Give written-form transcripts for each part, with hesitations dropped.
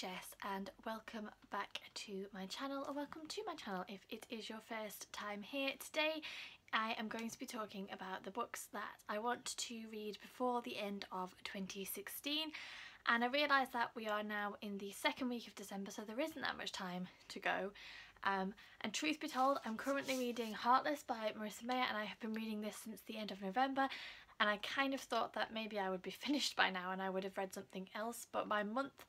Jess and welcome back to my channel, or welcome to my channel if it is your first time here. Today I am going to be talking about the books that I want to read before the end of 2016, and I realise that we are now in the second week of December, so there isn't that much time to go. And truth be told, I'm currently reading Heartless by Marissa Meyer, and I have been reading this since the end of November, and I kind of thought that maybe I would be finished by now and I would have read something else, but my month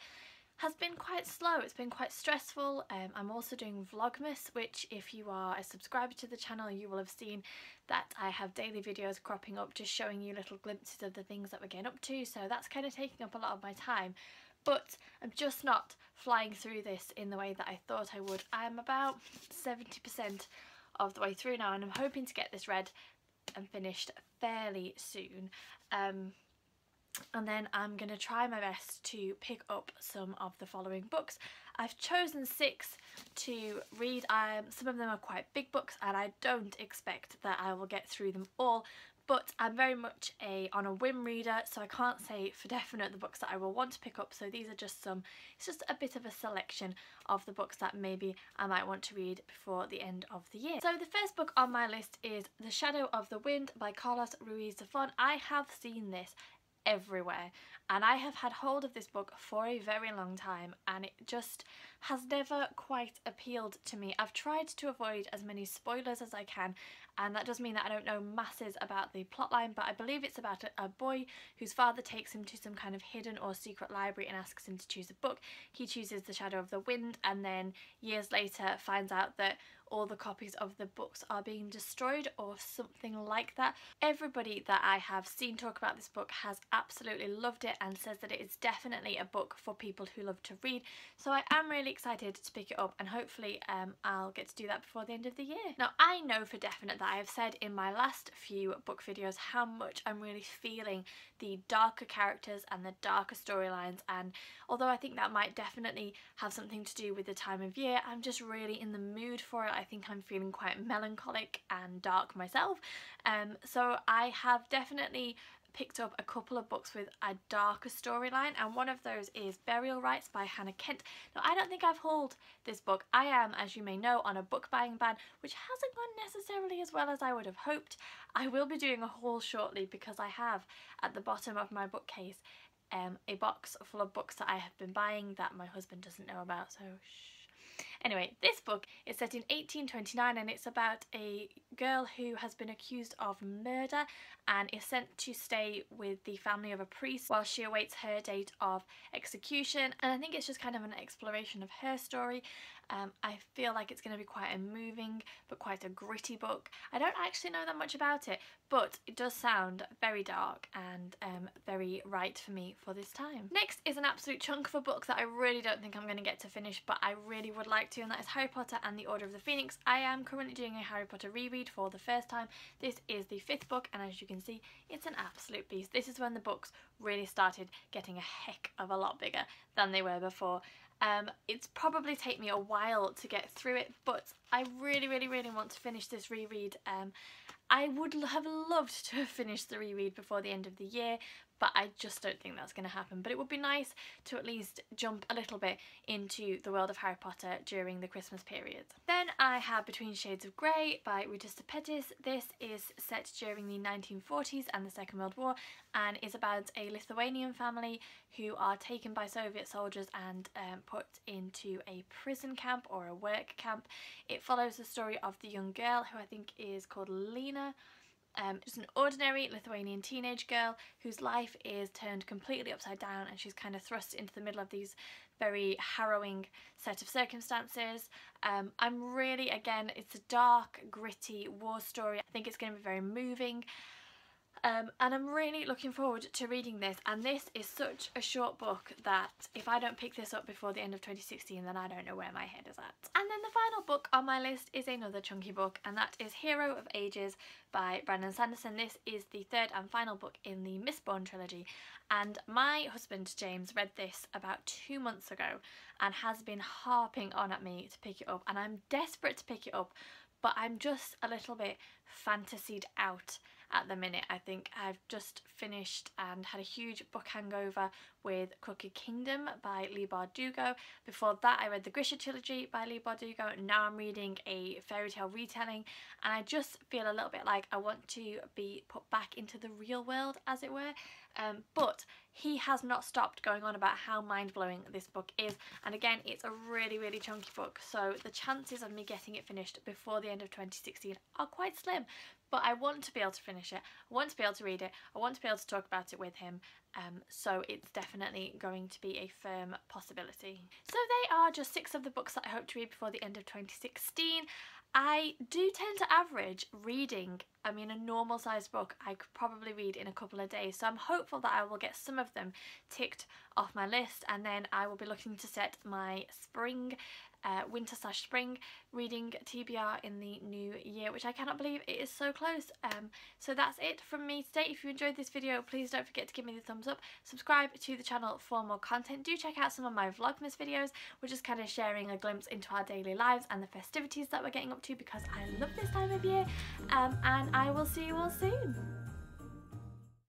has been quite slow. It's been quite stressful. I'm also doing Vlogmas, which if you are a subscriber to the channel you will have seen that I have daily videos cropping up just showing you little glimpses of the things that we're getting up to, so that's kind of taking up a lot of my time. But I'm just not flying through this in the way that I thought I would. I'm about 70% of the way through now, and I'm hoping to get this read and finished fairly soon. And then I'm going to try my best to pick up some of the following books. I've chosen 6 to read. Some of them are quite big books and I don't expect that I will get through them all, but I'm very much on a whim reader, so I can't say for definite the books that I will want to pick up, so these are just it's just a bit of a selection of the books that maybe I might want to read before the end of the year. So the first book on my list is The Shadow of the Wind by Carlos Ruiz Zafón. I have seen this everywhere and I have had hold of this book for a very long time, and it just has never quite appealed to me. I've tried to avoid as many spoilers as I can, and that does mean that I don't know masses about the plotline, but I believe it's about a boy whose father takes him to some kind of hidden or secret library and asks him to choose a book. He chooses The Shadow of the Wind, and then years later finds out that all the copies of the books are being destroyed or something like that. Everybody that I have seen talk about this book has absolutely loved it and says that it is definitely a book for people who love to read, so I am really excited to pick it up, and hopefully I'll get to do that before the end of the year. Now, I know for definite that I have said in my last few book videos how much I'm really feeling the darker characters and the darker storylines, and although I think that might definitely have something to do with the time of year, I'm just really in the mood for it. I think I'm feeling quite melancholic and dark myself, so I have definitely picked up a couple of books with a darker storyline, and one of those is Burial Rites by Hannah Kent. Now, I don't think I've hauled this book. I am, as you may know, on a book buying ban, which hasn't gone necessarily as well as I would have hoped. I will be doing a haul shortly because I have at the bottom of my bookcase a box full of books that I have been buying that my husband doesn't know about, so shh. Anyway, this book is set in 1829 and it's about a girl who has been accused of murder and is sent to stay with the family of a priest while she awaits her date of execution, and I think it's just kind of an exploration of her story. I feel like it's going to be quite a moving but quite a gritty book. I don't actually know that much about it, but it does sound very dark and very right for me for this time. Next is an absolute chunk of a book that I really don't think I'm going to get to finish, but I really would like to, and that is Harry Potter and the Order of the Phoenix. I am currently doing a Harry Potter reread for the first time. This is the 5th book, and as you can see, it's an absolute beast. This is when the books really started getting a heck of a lot bigger than they were before. It's probably take me a while to get through it, but I really want to finish this reread. I would have loved to have finished the reread before the end of the year, but I just don't think that's going to happen. But it would be nice to at least jump a little bit into the world of Harry Potter during the Christmas period. Then I have Between Shades of Grey by Rita Sepetys. This is set during the 1940s and the Second World War, and is about a Lithuanian family who are taken by Soviet soldiers and put into a prison camp or a work camp. It follows the story of the young girl, who I think is called Lena. Just an ordinary Lithuanian teenage girl whose life is turned completely upside down, and she's kind of thrust into the middle of these very harrowing set of circumstances. I'm really, again, it's a dark, gritty war story. I think it's going to be very moving. And I'm really looking forward to reading this, and this is such a short book that if I don't pick this up before the end of 2016, then I don't know where my head is at. And then the final book on my list is another chunky book, and that is Hero of Ages by Brandon Sanderson. This is the 3rd and final book in the Mistborn trilogy, and my husband James read this about 2 months ago and has been harping on at me to pick it up, and I'm desperate to pick it up, but I'm just a little bit fantasied out at the minute. I think I've just finished and had a huge book hangover with Crooked Kingdom by Leigh Bardugo. Before that I read the Grisha trilogy by Leigh Bardugo, and now I'm reading a fairy tale retelling, and I just feel a little bit like I want to be put back into the real world, as it were. But he has not stopped going on about how mind-blowing this book is, and again, it's a really chunky book, so the chances of me getting it finished before the end of 2016 are quite slim. But I want to be able to finish it, I want to be able to read it, I want to be able to talk about it with him, so it's definitely going to be a firm possibility. So they are just 6 of the books that I hope to read before the end of 2016. I do tend to average reading, I mean a normal sized book I could probably read in a couple of days, so I'm hopeful that I will get some of them ticked off my list, and then I will be looking to set my winter/spring reading TBR in the new year, which I cannot believe it is so close. So that's it from me today. If you enjoyed this video, please don't forget to give me the thumbs up, subscribe to the channel for more content. Do check out some of my Vlogmas videos, which is kind of sharing a glimpse into our daily lives and the festivities that we're getting up to, because I love this time of year, and I will see you all soon.